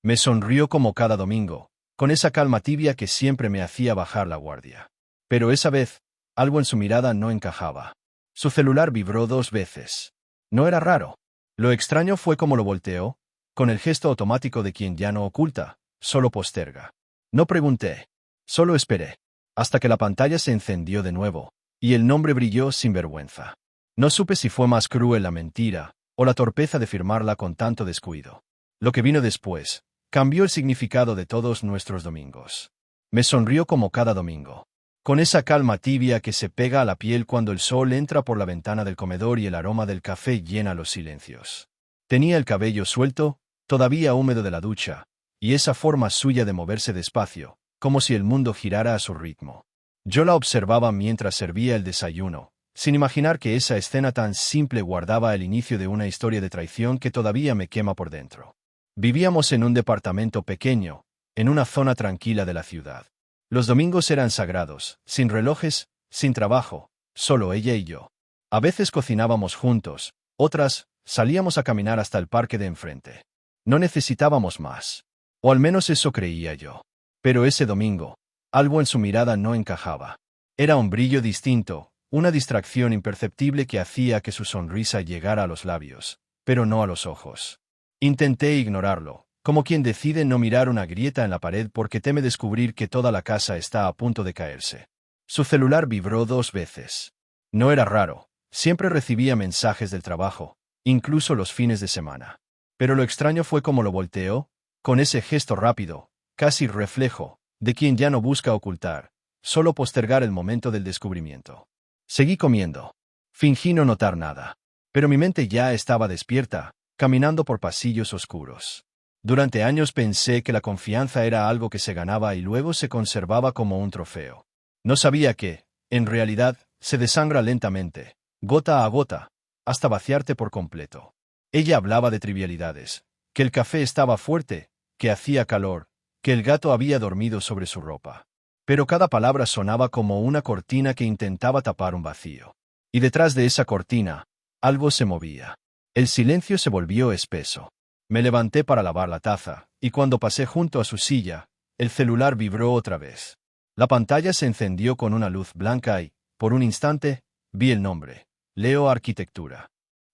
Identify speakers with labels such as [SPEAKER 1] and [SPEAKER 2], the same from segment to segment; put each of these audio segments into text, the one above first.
[SPEAKER 1] Me sonrió como cada domingo, con esa calma tibia que siempre me hacía bajar la guardia. Pero esa vez, algo en su mirada no encajaba. Su celular vibró 2 veces. No era raro. Lo extraño fue cómo lo volteó, con el gesto automático de quien ya no oculta, solo posterga. No pregunté. Solo esperé. Hasta que la pantalla se encendió de nuevo, y el nombre brilló sin vergüenza. No supe si fue más cruel la mentira, o la torpeza de firmarla con tanto descuido. Lo que vino después, cambió el significado de todos nuestros domingos. Me sonrió como cada domingo. Con esa calma tibia que se pega a la piel cuando el sol entra por la ventana del comedor y el aroma del café llena los silencios. Tenía el cabello suelto, todavía húmedo de la ducha, y esa forma suya de moverse despacio, como si el mundo girara a su ritmo. Yo la observaba mientras servía el desayuno, sin imaginar que esa escena tan simple guardaba el inicio de una historia de traición que todavía me quema por dentro. Vivíamos en un departamento pequeño, en una zona tranquila de la ciudad. Los domingos eran sagrados, sin relojes, sin trabajo, solo ella y yo. A veces cocinábamos juntos, otras, salíamos a caminar hasta el parque de enfrente. No necesitábamos más. O al menos eso creía yo. Pero ese domingo, algo en su mirada no encajaba. Era un brillo distinto, una distracción imperceptible que hacía que su sonrisa llegara a los labios, pero no a los ojos. Intenté ignorarlo, como quien decide no mirar una grieta en la pared porque teme descubrir que toda la casa está a punto de caerse. Su celular vibró 2 veces. No era raro, siempre recibía mensajes del trabajo, incluso los fines de semana. Pero lo extraño fue cómo lo volteó, con ese gesto rápido, casi reflejo, de quien ya no busca ocultar, solo postergar el momento del descubrimiento. Seguí comiendo. Fingí no notar nada. Pero mi mente ya estaba despierta, caminando por pasillos oscuros. Durante años pensé que la confianza era algo que se ganaba y luego se conservaba como un trofeo. No sabía que, en realidad, se desangra lentamente, gota a gota, hasta vaciarte por completo. Ella hablaba de trivialidades, que el café estaba fuerte, que hacía calor, que el gato había dormido sobre su ropa. Pero cada palabra sonaba como una cortina que intentaba tapar un vacío. Y detrás de esa cortina, algo se movía. El silencio se volvió espeso. Me levanté para lavar la taza, y cuando pasé junto a su silla, el celular vibró otra vez. La pantalla se encendió con una luz blanca y, por un instante, vi el nombre. Leo Arquitectura.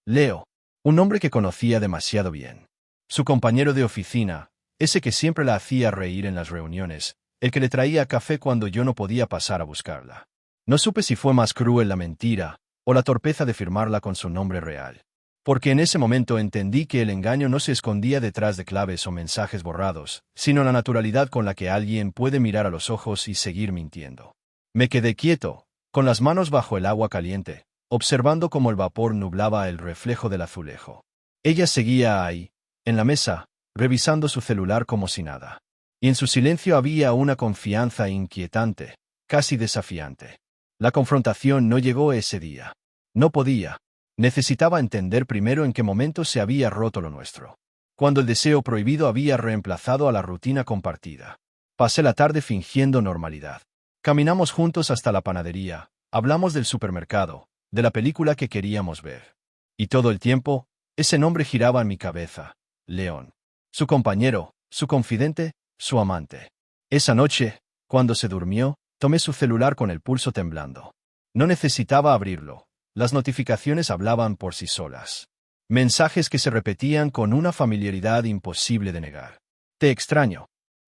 [SPEAKER 1] Leo. Un nombre que conocía demasiado bien. Su compañero de oficina, ese que siempre la hacía reír en las reuniones, el que le traía café cuando yo no podía pasar a buscarla. No supe si fue más cruel la mentira, o la torpeza de firmarla con su nombre real. Porque en ese momento entendí que el engaño no se escondía detrás de claves o mensajes borrados, sino la naturalidad con la que alguien puede mirar a los ojos y seguir mintiendo. Me quedé quieto, con las manos bajo el agua caliente, observando cómo el vapor nublaba el reflejo del azulejo. Ella seguía ahí, en la mesa, revisando su celular como si nada. Y en su silencio había una confianza inquietante, casi desafiante. La confrontación no llegó ese día. No podía. Necesitaba entender primero en qué momento se había roto lo nuestro. Cuando el deseo prohibido había reemplazado a la rutina compartida. Pasé la tarde fingiendo normalidad. Caminamos juntos hasta la panadería, hablamos del supermercado, de la película que queríamos ver. Y todo el tiempo, ese nombre giraba en mi cabeza. León. Su compañero, su confidente, su amante. Esa noche, cuando se durmió, tomé su celular con el pulso temblando. No necesitaba abrirlo. Las notificaciones hablaban por sí solas. Mensajes que se repetían con una familiaridad imposible de negar. Te extraño.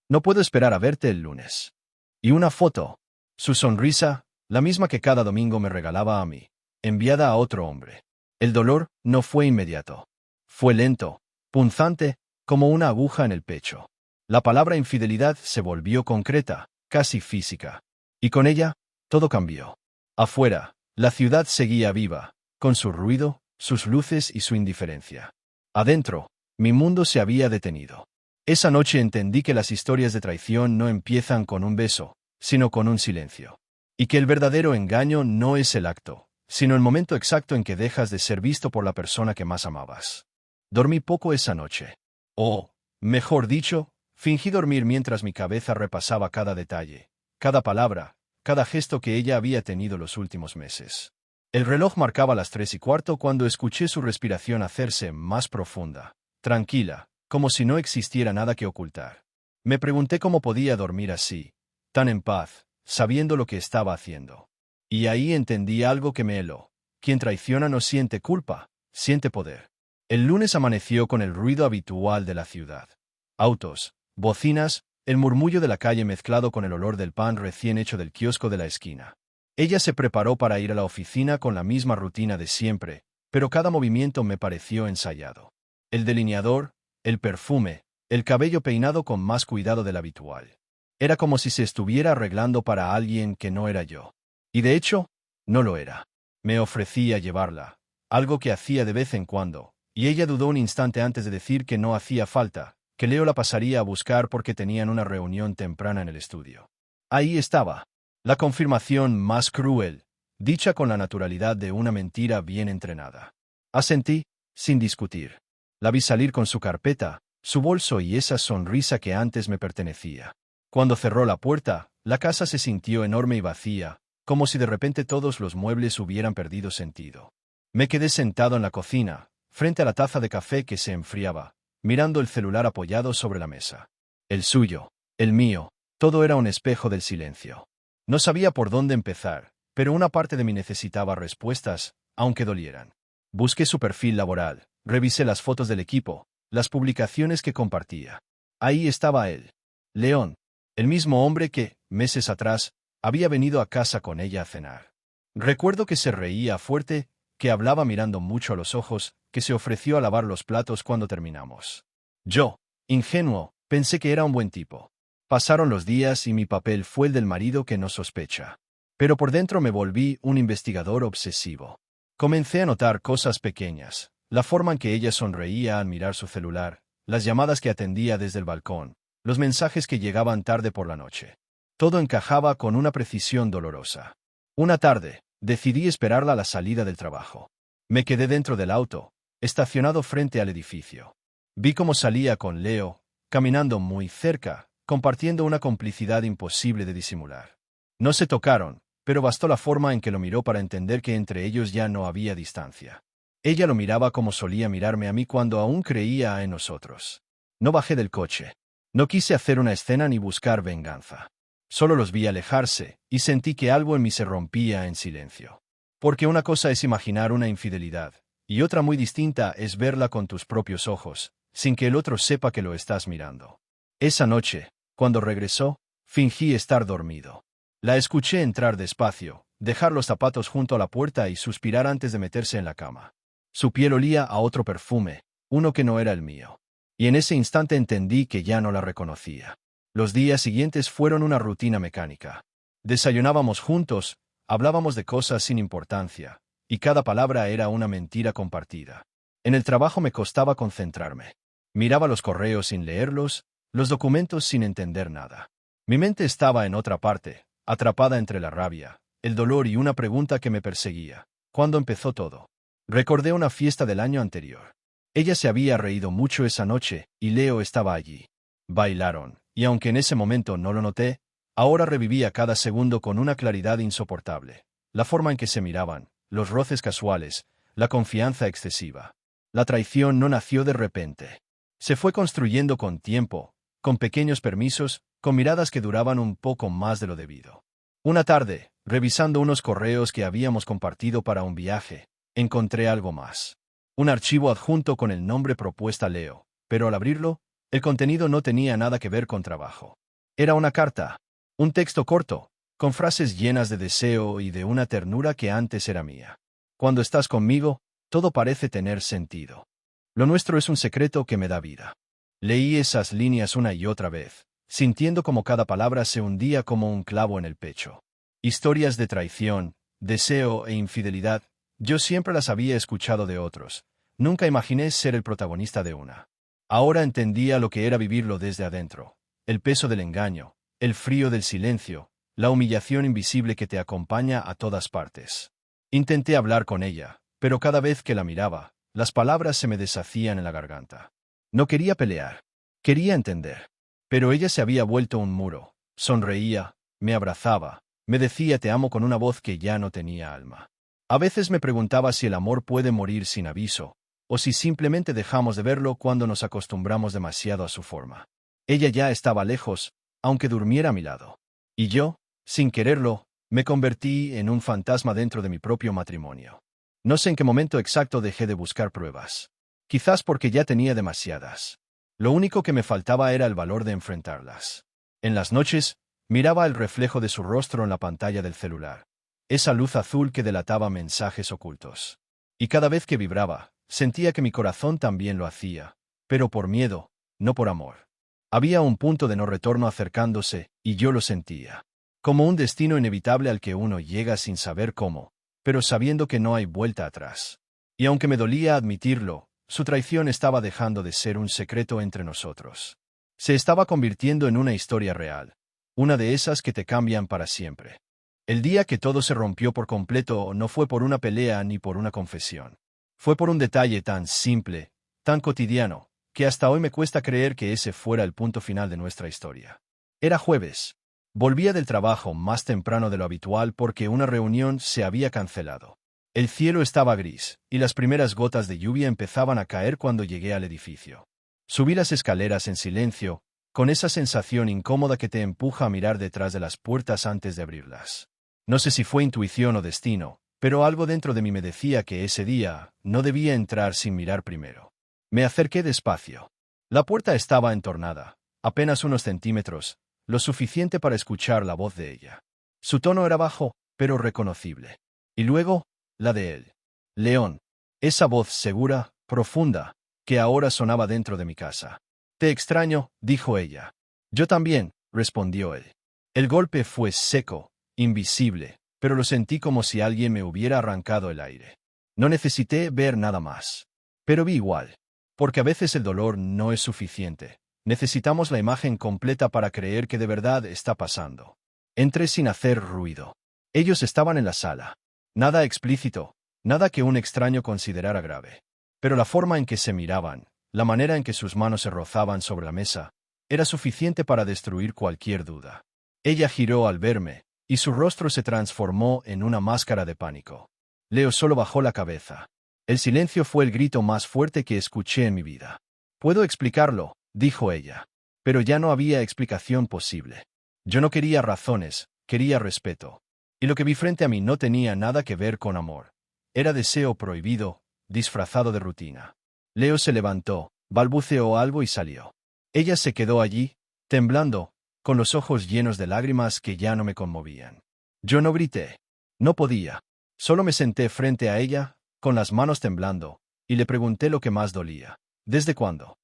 [SPEAKER 1] No puedo esperar a verte el lunes. Y una foto. Su sonrisa, la misma que cada domingo me regalaba a mí, enviada a otro hombre. El dolor no fue inmediato. Fue lento, punzante, como una aguja en el pecho. La palabra infidelidad se volvió concreta, casi física. Y con ella, todo cambió. Afuera, la ciudad seguía viva, con su ruido, sus luces y su indiferencia. Adentro, mi mundo se había detenido. Esa noche entendí que las historias de traición no empiezan con un beso, sino con un silencio. Y que el verdadero engaño no es el acto, sino el momento exacto en que dejas de ser visto por la persona que más amabas. Dormí poco esa noche. O, mejor dicho, fingí dormir mientras mi cabeza repasaba cada detalle, cada palabra, cada gesto que ella había tenido los últimos meses. El reloj marcaba las 3:15 cuando escuché su respiración hacerse más profunda, tranquila, como si no existiera nada que ocultar. Me pregunté cómo podía dormir así, tan en paz, sabiendo lo que estaba haciendo. Y ahí entendí algo que me heló. Quien traiciona no siente culpa, siente poder. El lunes amaneció con el ruido habitual de la ciudad. Autos, bocinas, el murmullo de la calle mezclado con el olor del pan recién hecho del kiosco de la esquina. Ella se preparó para ir a la oficina con la misma rutina de siempre, pero cada movimiento me pareció ensayado. El delineador, el perfume, el cabello peinado con más cuidado del habitual. Era como si se estuviera arreglando para alguien que no era yo. Y de hecho, no lo era. Me ofrecí a llevarla, algo que hacía de vez en cuando, y ella dudó un instante antes de decir que no hacía falta, que Leo la pasaría a buscar porque tenían una reunión temprana en el estudio. Ahí estaba, la confirmación más cruel, dicha con la naturalidad de una mentira bien entrenada. Asentí, sin discutir. La vi salir con su carpeta, su bolso y esa sonrisa que antes me pertenecía. Cuando cerró la puerta, la casa se sintió enorme y vacía, como si de repente todos los muebles hubieran perdido sentido. Me quedé sentado en la cocina, frente a la taza de café que se enfriaba, mirando el celular apoyado sobre la mesa. El suyo, el mío, todo era un espejo del silencio. No sabía por dónde empezar, pero una parte de mí necesitaba respuestas, aunque dolieran. Busqué su perfil laboral, revisé las fotos del equipo, las publicaciones que compartía. Ahí estaba él. León, el mismo hombre que, meses atrás, había venido a casa con ella a cenar. Recuerdo que se reía fuerte, que hablaba mirando mucho a los ojos, que se ofreció a lavar los platos cuando terminamos. Yo, ingenuo, pensé que era un buen tipo. Pasaron los días y mi papel fue el del marido que no sospecha. Pero por dentro me volví un investigador obsesivo. Comencé a notar cosas pequeñas, la forma en que ella sonreía al mirar su celular, las llamadas que atendía desde el balcón, los mensajes que llegaban tarde por la noche. Todo encajaba con una precisión dolorosa. Una tarde, decidí esperarla a la salida del trabajo. Me quedé dentro del auto, estacionado frente al edificio. Vi cómo salía con Leo, caminando muy cerca, compartiendo una complicidad imposible de disimular. No se tocaron, pero bastó la forma en que lo miró para entender que entre ellos ya no había distancia. Ella lo miraba como solía mirarme a mí cuando aún creía en nosotros. No bajé del coche. No quise hacer una escena ni buscar venganza. Solo los vi alejarse, y sentí que algo en mí se rompía en silencio. Porque una cosa es imaginar una infidelidad, y otra muy distinta es verla con tus propios ojos, sin que el otro sepa que lo estás mirando. Esa noche, cuando regresó, fingí estar dormido. La escuché entrar despacio, dejar los zapatos junto a la puerta y suspirar antes de meterse en la cama. Su piel olía a otro perfume, uno que no era el mío. Y en ese instante entendí que ya no la reconocía. Los días siguientes fueron una rutina mecánica. Desayunábamos juntos, hablábamos de cosas sin importancia, y cada palabra era una mentira compartida. En el trabajo me costaba concentrarme. Miraba los correos sin leerlos, los documentos sin entender nada. Mi mente estaba en otra parte, atrapada entre la rabia, el dolor y una pregunta que me perseguía. ¿Cuándo empezó todo? Recordé una fiesta del año anterior. Ella se había reído mucho esa noche, y Leo estaba allí. Bailaron, y aunque en ese momento no lo noté, ahora revivía cada segundo con una claridad insoportable. La forma en que se miraban, los roces casuales, la confianza excesiva. La traición no nació de repente. Se fue construyendo con tiempo, con pequeños permisos, con miradas que duraban un poco más de lo debido. Una tarde, revisando unos correos que habíamos compartido para un viaje, encontré algo más. Un archivo adjunto con el nombre propuesta Leo, pero al abrirlo, el contenido no tenía nada que ver con trabajo. Era una carta, un texto corto, con frases llenas de deseo y de una ternura que antes era mía. Cuando estás conmigo, todo parece tener sentido. Lo nuestro es un secreto que me da vida. Leí esas líneas una y otra vez, sintiendo como cada palabra se hundía como un clavo en el pecho. Historias de traición, deseo e infidelidad, yo siempre las había escuchado de otros. Nunca imaginé ser el protagonista de una. Ahora entendía lo que era vivirlo desde adentro. El peso del engaño, el frío del silencio, la humillación invisible que te acompaña a todas partes. Intenté hablar con ella, pero cada vez que la miraba, las palabras se me deshacían en la garganta. No quería pelear. Quería entender. Pero ella se había vuelto un muro. Sonreía, me abrazaba, me decía te amo con una voz que ya no tenía alma. A veces me preguntaba si el amor puede morir sin aviso, o si simplemente dejamos de verlo cuando nos acostumbramos demasiado a su forma. Ella ya estaba lejos, aunque durmiera a mi lado. Y yo, sin quererlo, me convertí en un fantasma dentro de mi propio matrimonio. No sé en qué momento exacto dejé de buscar pruebas. Quizás porque ya tenía demasiadas. Lo único que me faltaba era el valor de enfrentarlas. En las noches, miraba el reflejo de su rostro en la pantalla del celular. Esa luz azul que delataba mensajes ocultos. Y cada vez que vibraba, sentía que mi corazón también lo hacía, pero por miedo, no por amor. Había un punto de no retorno acercándose, y yo lo sentía. Como un destino inevitable al que uno llega sin saber cómo, pero sabiendo que no hay vuelta atrás. Y aunque me dolía admitirlo, su traición estaba dejando de ser un secreto entre nosotros. Se estaba convirtiendo en una historia real, una de esas que te cambian para siempre. El día que todo se rompió por completo no fue por una pelea ni por una confesión. Fue por un detalle tan simple, tan cotidiano, que hasta hoy me cuesta creer que ese fuera el punto final de nuestra historia. Era jueves. Volvía del trabajo más temprano de lo habitual porque una reunión se había cancelado. El cielo estaba gris, y las primeras gotas de lluvia empezaban a caer cuando llegué al edificio. Subí las escaleras en silencio, con esa sensación incómoda que te empuja a mirar detrás de las puertas antes de abrirlas. No sé si fue intuición o destino, pero algo dentro de mí me decía que ese día no debía entrar sin mirar primero. Me acerqué despacio. La puerta estaba entornada, apenas unos centímetros, lo suficiente para escuchar la voz de ella. Su tono era bajo, pero reconocible. Y luego, la de él. León. Esa voz segura, profunda, que ahora sonaba dentro de mi casa. Te extraño, dijo ella. Yo también, respondió él. El golpe fue seco, invisible, pero lo sentí como si alguien me hubiera arrancado el aire. No necesité ver nada más. Pero vi igual. Porque a veces el dolor no es suficiente. Necesitamos la imagen completa para creer que de verdad está pasando. Entré sin hacer ruido. Ellos estaban en la sala. Nada explícito, nada que un extraño considerara grave. Pero la forma en que se miraban, la manera en que sus manos se rozaban sobre la mesa, era suficiente para destruir cualquier duda. Ella giró al verme, y su rostro se transformó en una máscara de pánico. Leo solo bajó la cabeza. El silencio fue el grito más fuerte que escuché en mi vida. «Puedo explicarlo», dijo ella. Pero ya no había explicación posible. Yo no quería razones, quería respeto. Y lo que vi frente a mí no tenía nada que ver con amor. Era deseo prohibido, disfrazado de rutina. Leo se levantó, balbuceó algo y salió. Ella se quedó allí, temblando, con los ojos llenos de lágrimas que ya no me conmovían. Yo no grité. No podía. Solo me senté frente a ella, con las manos temblando, y le pregunté lo que más dolía. ¿Desde cuándo?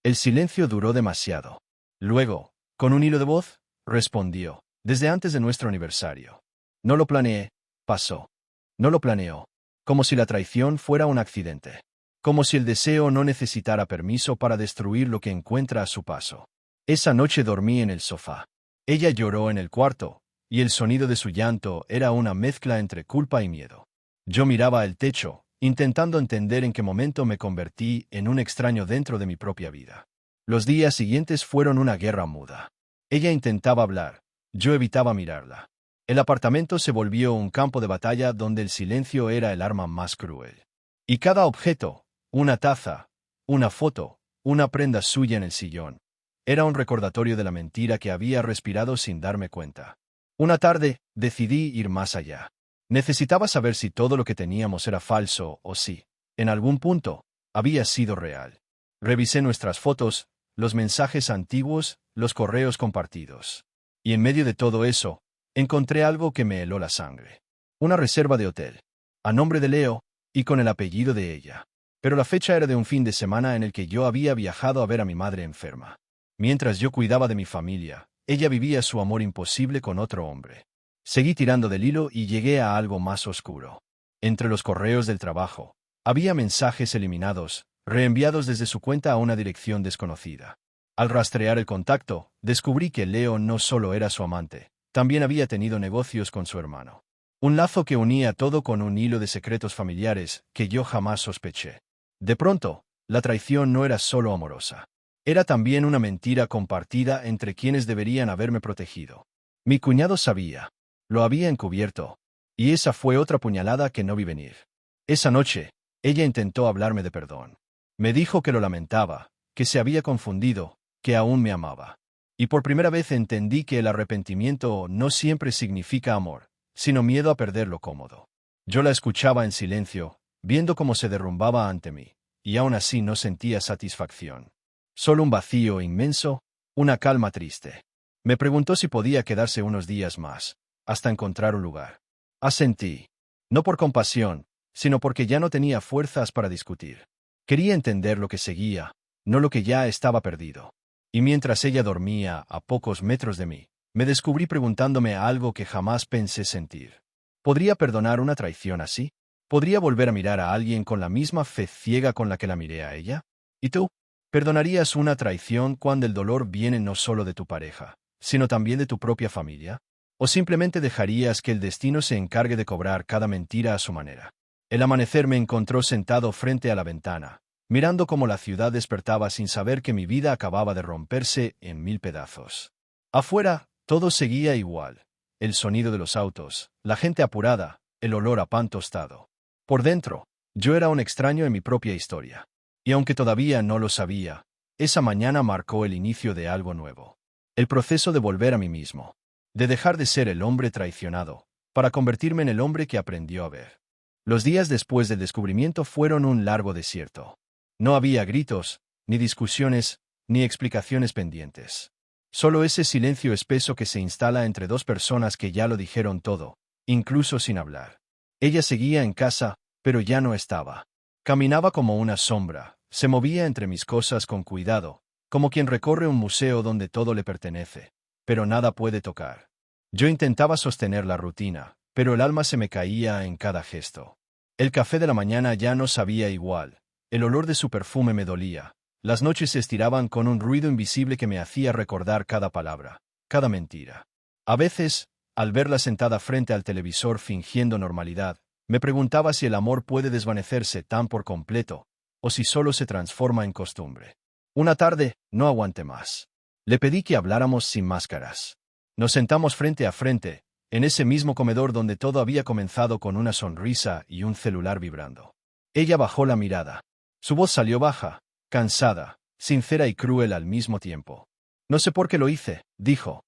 [SPEAKER 1] El silencio duró demasiado. Luego, con un hilo de voz, respondió. Desde antes de nuestro aniversario. No lo planeé, pasó. No lo planeó. Como si la traición fuera un accidente. Como si el deseo no necesitara permiso para destruir lo que encuentra a su paso. Esa noche dormí en el sofá. Ella lloró en el cuarto, y el sonido de su llanto era una mezcla entre culpa y miedo. Yo miraba el techo, intentando entender en qué momento me convertí en un extraño dentro de mi propia vida. Los días siguientes fueron una guerra muda. Ella intentaba hablar, yo evitaba mirarla. El apartamento se volvió un campo de batalla donde el silencio era el arma más cruel. Y cada objeto, una taza, una foto, una prenda suya en el sillón, era un recordatorio de la mentira que había respirado sin darme cuenta. Una tarde, decidí ir más allá. Necesitaba saber si todo lo que teníamos era falso o si, en algún punto, había sido real. Revisé nuestras fotos, los mensajes antiguos, los correos compartidos. Y en medio de todo eso, encontré algo que me heló la sangre. Una reserva de hotel. A nombre de Leo, y con el apellido de ella. Pero la fecha era de un fin de semana en el que yo había viajado a ver a mi madre enferma. Mientras yo cuidaba de mi familia, ella vivía su amor imposible con otro hombre. Seguí tirando del hilo y llegué a algo más oscuro. Entre los correos del trabajo, había mensajes eliminados, reenviados desde su cuenta a una dirección desconocida. Al rastrear el contacto, descubrí que Leo no solo era su amante, también había tenido negocios con su hermano. Un lazo que unía todo con un hilo de secretos familiares que yo jamás sospeché. De pronto, la traición no era solo amorosa. Era también una mentira compartida entre quienes deberían haberme protegido. Mi cuñado sabía. Lo había encubierto. Y esa fue otra puñalada que no vi venir. Esa noche, Ella intentó hablarme de perdón. Me dijo que lo lamentaba, que se había confundido, que aún me amaba. Y por primera vez entendí que el arrepentimiento no siempre significa amor, sino miedo a perder lo cómodo. Yo la escuchaba en silencio, viendo cómo se derrumbaba ante mí, y aún así no sentía satisfacción. Solo un vacío inmenso, una calma triste. Me preguntó si podía quedarse unos días más, hasta encontrar un lugar. Asentí. No por compasión, sino porque ya no tenía fuerzas para discutir. Quería entender lo que seguía, no lo que ya estaba perdido. Y mientras ella dormía a pocos metros de mí, me descubrí preguntándome algo que jamás pensé sentir. ¿Podría perdonar una traición así? ¿Podría volver a mirar a alguien con la misma fe ciega con la que la miré a ella? ¿Y tú? ¿Perdonarías una traición cuando el dolor viene no solo de tu pareja, sino también de tu propia familia? ¿O simplemente dejarías que el destino se encargue de cobrar cada mentira a su manera? El amanecer me encontró sentado frente a la ventana, mirando cómo la ciudad despertaba sin saber que mi vida acababa de romperse en mil pedazos. Afuera, todo seguía igual. El sonido de los autos, la gente apurada, el olor a pan tostado. Por dentro, yo era un extraño en mi propia historia. Y aunque todavía no lo sabía, esa mañana marcó el inicio de algo nuevo. El proceso de volver a mí mismo. De dejar de ser el hombre traicionado, para convertirme en el hombre que aprendió a ver. Los días después del descubrimiento fueron un largo desierto. No había gritos, ni discusiones, ni explicaciones pendientes. Solo ese silencio espeso que se instala entre dos personas que ya lo dijeron todo, incluso sin hablar. Ella seguía en casa, pero ya no estaba. Caminaba como una sombra, se movía entre mis cosas con cuidado, como quien recorre un museo donde todo le pertenece, pero nada puede tocar. Yo intentaba sostener la rutina, pero el alma se me caía en cada gesto. El café de la mañana ya no sabía igual, el olor de su perfume me dolía, las noches se estiraban con un ruido invisible que me hacía recordar cada palabra, cada mentira. A veces, al verla sentada frente al televisor fingiendo normalidad, me preguntaba si el amor puede desvanecerse tan por completo, o si solo se transforma en costumbre. Una tarde, no aguanté más. Le pedí que habláramos sin máscaras. Nos sentamos frente a frente, en ese mismo comedor donde todo había comenzado con una sonrisa y un celular vibrando. Ella bajó la mirada. Su voz salió baja, cansada, sincera y cruel al mismo tiempo. No sé por qué lo hice, dijo.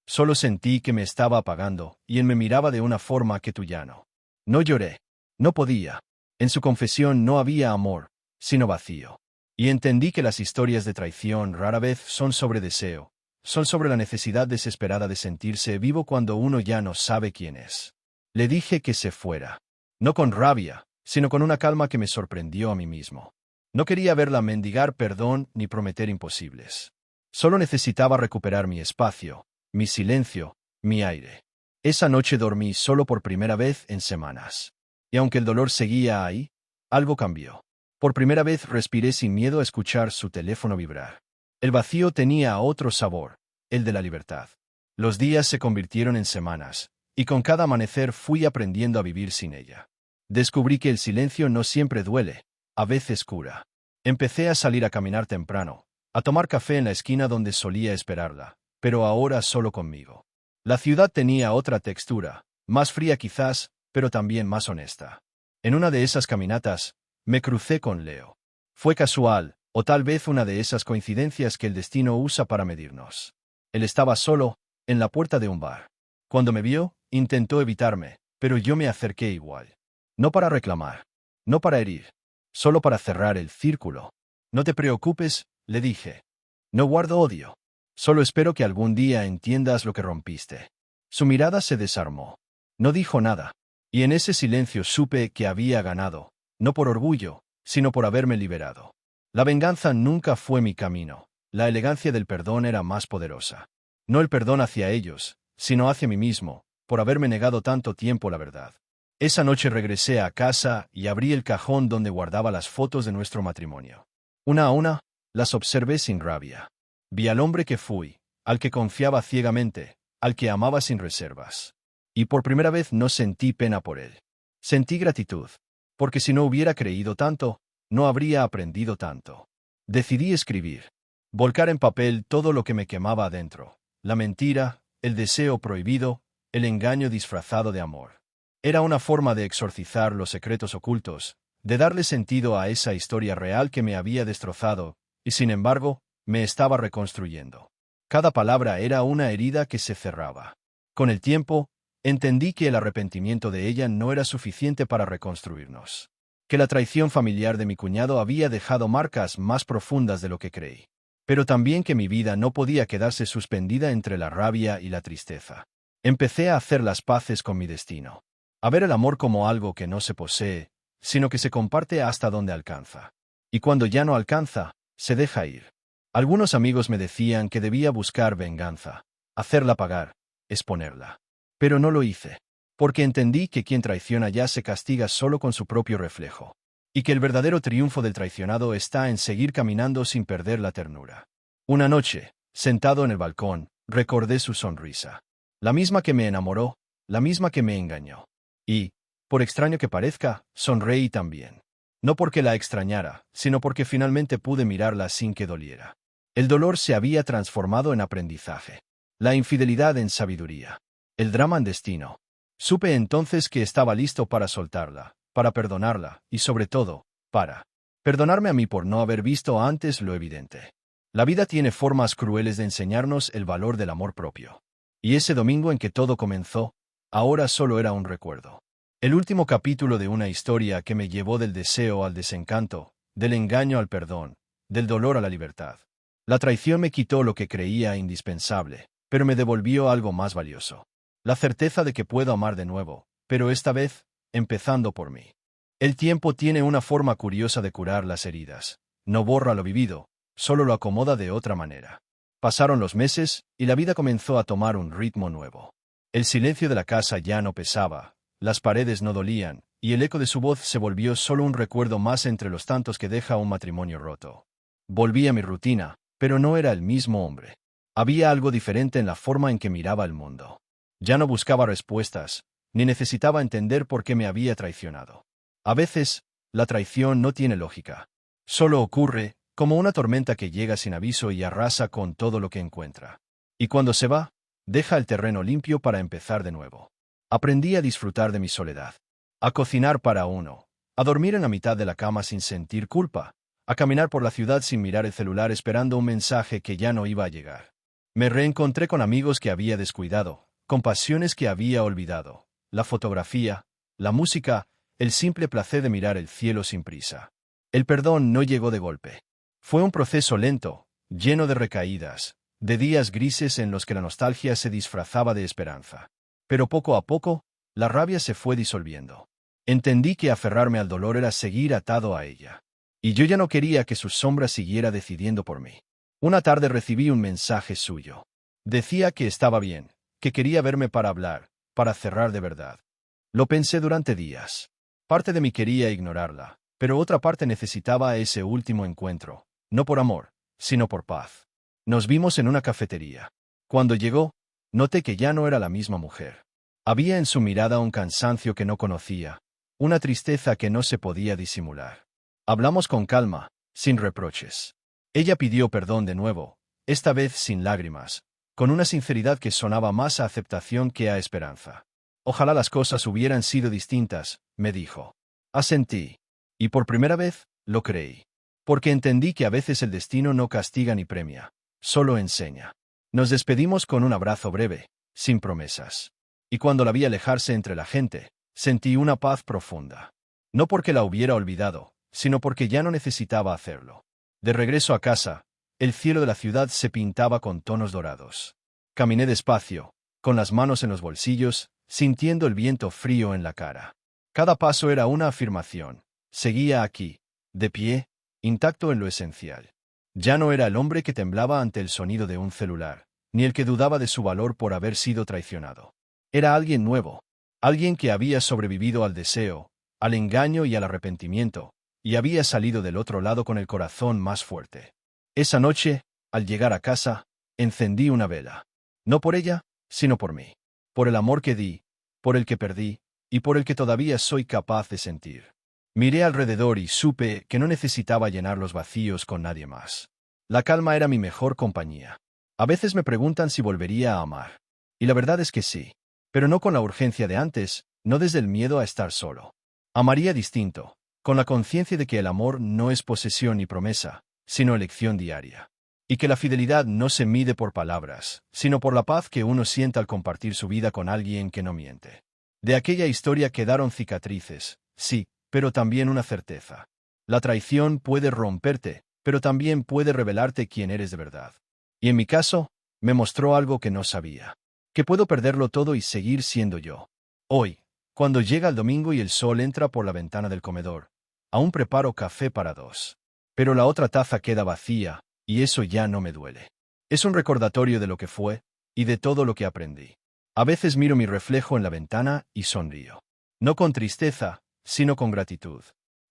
[SPEAKER 1] Solo sentí que me estaba apagando, y él me miraba de una forma que tú ya no. No lloré. No podía. En su confesión no había amor, sino vacío. Y entendí que las historias de traición rara vez son sobre deseo, son sobre la necesidad desesperada de sentirse vivo cuando uno ya no sabe quién es. Le dije que se fuera. No con rabia, sino con una calma que me sorprendió a mí mismo. No quería verla mendigar perdón ni prometer imposibles. Solo necesitaba recuperar mi espacio, mi silencio, mi aire. Esa noche dormí solo por primera vez en semanas. Y aunque el dolor seguía ahí, algo cambió. Por primera vez respiré sin miedo a escuchar su teléfono vibrar. El vacío tenía otro sabor, el de la libertad. Los días se convirtieron en semanas, y con cada amanecer fui aprendiendo a vivir sin ella. Descubrí que el silencio no siempre duele, a veces cura. Empecé a salir a caminar temprano, a tomar café en la esquina donde solía esperarla, pero ahora solo conmigo. La ciudad tenía otra textura, más fría quizás, pero también más honesta. En una de esas caminatas, me crucé con Leo. Fue casual, o tal vez una de esas coincidencias que el destino usa para medirnos. Él estaba solo, en la puerta de un bar. Cuando me vio, intentó evitarme, pero yo me acerqué igual. No para reclamar, no para herir, solo para cerrar el círculo. No te preocupes, le dije. No guardo odio. Solo espero que algún día entiendas lo que rompiste. Su mirada se desarmó. No dijo nada. Y en ese silencio supe que había ganado, no por orgullo, sino por haberme liberado. La venganza nunca fue mi camino. La elegancia del perdón era más poderosa. No el perdón hacia ellos, sino hacia mí mismo, por haberme negado tanto tiempo la verdad. Esa noche regresé a casa y abrí el cajón donde guardaba las fotos de nuestro matrimonio. Una a una, las observé sin rabia. Vi al hombre que fui, al que confiaba ciegamente, al que amaba sin reservas. Y por primera vez no sentí pena por él. Sentí gratitud, porque si no hubiera creído tanto, no habría aprendido tanto. Decidí escribir, volcar en papel todo lo que me quemaba adentro, la mentira, el deseo prohibido, el engaño disfrazado de amor. Era una forma de exorcizar los secretos ocultos, de darle sentido a esa historia real que me había destrozado, y sin embargo, me estaba reconstruyendo. Cada palabra era una herida que se cerraba. Con el tiempo, entendí que el arrepentimiento de ella no era suficiente para reconstruirnos. Que la traición familiar de mi cuñado había dejado marcas más profundas de lo que creí. Pero también que mi vida no podía quedarse suspendida entre la rabia y la tristeza. Empecé a hacer las paces con mi destino. A ver el amor como algo que no se posee, sino que se comparte hasta donde alcanza. Y cuando ya no alcanza, se deja ir. Algunos amigos me decían que debía buscar venganza, hacerla pagar, exponerla. Pero no lo hice, porque entendí que quien traiciona ya se castiga solo con su propio reflejo, y que el verdadero triunfo del traicionado está en seguir caminando sin perder la ternura. Una noche, sentado en el balcón, recordé su sonrisa. La misma que me enamoró, la misma que me engañó. Y, por extraño que parezca, sonreí también. No porque la extrañara, sino porque finalmente pude mirarla sin que doliera. El dolor se había transformado en aprendizaje. La infidelidad en sabiduría. El drama en destino. Supe entonces que estaba listo para soltarla, para perdonarla, y sobre todo, para perdonarme a mí por no haber visto antes lo evidente. La vida tiene formas crueles de enseñarnos el valor del amor propio. Y ese domingo en que todo comenzó, ahora solo era un recuerdo. El último capítulo de una historia que me llevó del deseo al desencanto, del engaño al perdón, del dolor a la libertad. La traición me quitó lo que creía indispensable, pero me devolvió algo más valioso. La certeza de que puedo amar de nuevo, pero esta vez, empezando por mí. El tiempo tiene una forma curiosa de curar las heridas. No borra lo vivido, solo lo acomoda de otra manera. Pasaron los meses, y la vida comenzó a tomar un ritmo nuevo. El silencio de la casa ya no pesaba, las paredes no dolían, y el eco de su voz se volvió solo un recuerdo más entre los tantos que deja un matrimonio roto. Volví a mi rutina, pero no era el mismo hombre. Había algo diferente en la forma en que miraba el mundo. Ya no buscaba respuestas, ni necesitaba entender por qué me había traicionado. A veces, la traición no tiene lógica. Solo ocurre, como una tormenta que llega sin aviso y arrasa con todo lo que encuentra. Y cuando se va, deja el terreno limpio para empezar de nuevo. Aprendí a disfrutar de mi soledad. A cocinar para uno. A dormir en la mitad de la cama sin sentir culpa. A caminar por la ciudad sin mirar el celular esperando un mensaje que ya no iba a llegar. Me reencontré con amigos que había descuidado, con pasiones que había olvidado, la fotografía, la música, el simple placer de mirar el cielo sin prisa. El perdón no llegó de golpe. Fue un proceso lento, lleno de recaídas, de días grises en los que la nostalgia se disfrazaba de esperanza. Pero poco a poco, la rabia se fue disolviendo. Entendí que aferrarme al dolor era seguir atado a ella. Y yo ya no quería que su sombra siguiera decidiendo por mí. Una tarde recibí un mensaje suyo. Decía que estaba bien, que quería verme para hablar, para cerrar de verdad. Lo pensé durante días. Parte de mí quería ignorarla, pero otra parte necesitaba ese último encuentro, no por amor, sino por paz. Nos vimos en una cafetería. Cuando llegó, noté que ya no era la misma mujer. Había en su mirada un cansancio que no conocía, una tristeza que no se podía disimular. Hablamos con calma, sin reproches. Ella pidió perdón de nuevo, esta vez sin lágrimas, con una sinceridad que sonaba más a aceptación que a esperanza. Ojalá las cosas hubieran sido distintas, me dijo. Asentí. Y por primera vez, lo creí. Porque entendí que a veces el destino no castiga ni premia, solo enseña. Nos despedimos con un abrazo breve, sin promesas. Y cuando la vi alejarse entre la gente, sentí una paz profunda. No porque la hubiera olvidado, sino porque ya no necesitaba hacerlo. De regreso a casa, el cielo de la ciudad se pintaba con tonos dorados. Caminé despacio, con las manos en los bolsillos, sintiendo el viento frío en la cara. Cada paso era una afirmación. Seguía aquí, de pie, intacto en lo esencial. Ya no era el hombre que temblaba ante el sonido de un celular, ni el que dudaba de su valor por haber sido traicionado. Era alguien nuevo, alguien que había sobrevivido al deseo, al engaño y al arrepentimiento, y había salido del otro lado con el corazón más fuerte. Esa noche, al llegar a casa, encendí una vela. No por ella, sino por mí. Por el amor que di, por el que perdí, y por el que todavía soy capaz de sentir. Miré alrededor y supe que no necesitaba llenar los vacíos con nadie más. La calma era mi mejor compañía. A veces me preguntan si volvería a amar. Y la verdad es que sí. Pero no con la urgencia de antes, no desde el miedo a estar solo. Amaría distinto, con la conciencia de que el amor no es posesión ni promesa, sino elección diaria. Y que la fidelidad no se mide por palabras, sino por la paz que uno siente al compartir su vida con alguien que no miente. De aquella historia quedaron cicatrices, sí, pero también una certeza. La traición puede romperte, pero también puede revelarte quién eres de verdad. Y en mi caso, me mostró algo que no sabía. Que puedo perderlo todo y seguir siendo yo. Hoy, cuando llega el domingo y el sol entra por la ventana del comedor, aún preparo café para dos. Pero la otra taza queda vacía, y eso ya no me duele. Es un recordatorio de lo que fue, y de todo lo que aprendí. A veces miro mi reflejo en la ventana y sonrío. No con tristeza, sino con gratitud.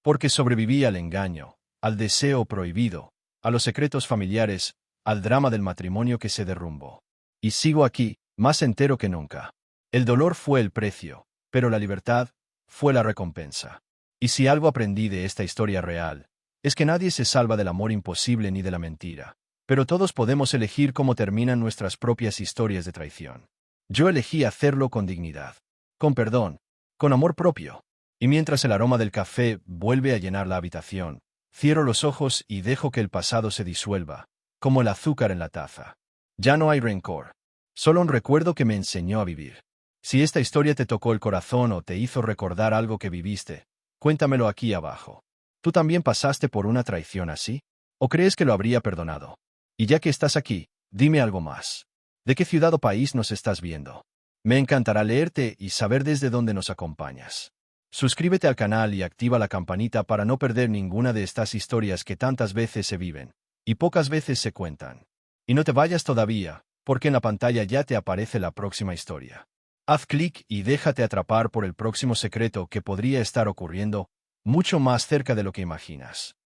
[SPEAKER 1] Porque sobreviví al engaño, al deseo prohibido, a los secretos familiares, al drama del matrimonio que se derrumbó. Y sigo aquí, más entero que nunca. El dolor fue el precio, pero la libertad fue la recompensa. Y si algo aprendí de esta historia real, es que nadie se salva del amor imposible ni de la mentira, pero todos podemos elegir cómo terminan nuestras propias historias de traición. Yo elegí hacerlo con dignidad, con perdón, con amor propio. Y mientras el aroma del café vuelve a llenar la habitación, cierro los ojos y dejo que el pasado se disuelva, como el azúcar en la taza. Ya no hay rencor, solo un recuerdo que me enseñó a vivir. Si esta historia te tocó el corazón o te hizo recordar algo que viviste, cuéntamelo aquí abajo. ¿Tú también pasaste por una traición así? ¿O crees que lo habría perdonado? Y ya que estás aquí, dime algo más. ¿De qué ciudad o país nos estás viendo? Me encantará leerte y saber desde dónde nos acompañas. Suscríbete al canal y activa la campanita para no perder ninguna de estas historias que tantas veces se viven, y pocas veces se cuentan. Y no te vayas todavía, porque en la pantalla ya te aparece la próxima historia. Haz clic y déjate atrapar por el próximo secreto que podría estar ocurriendo mucho más cerca de lo que imaginas.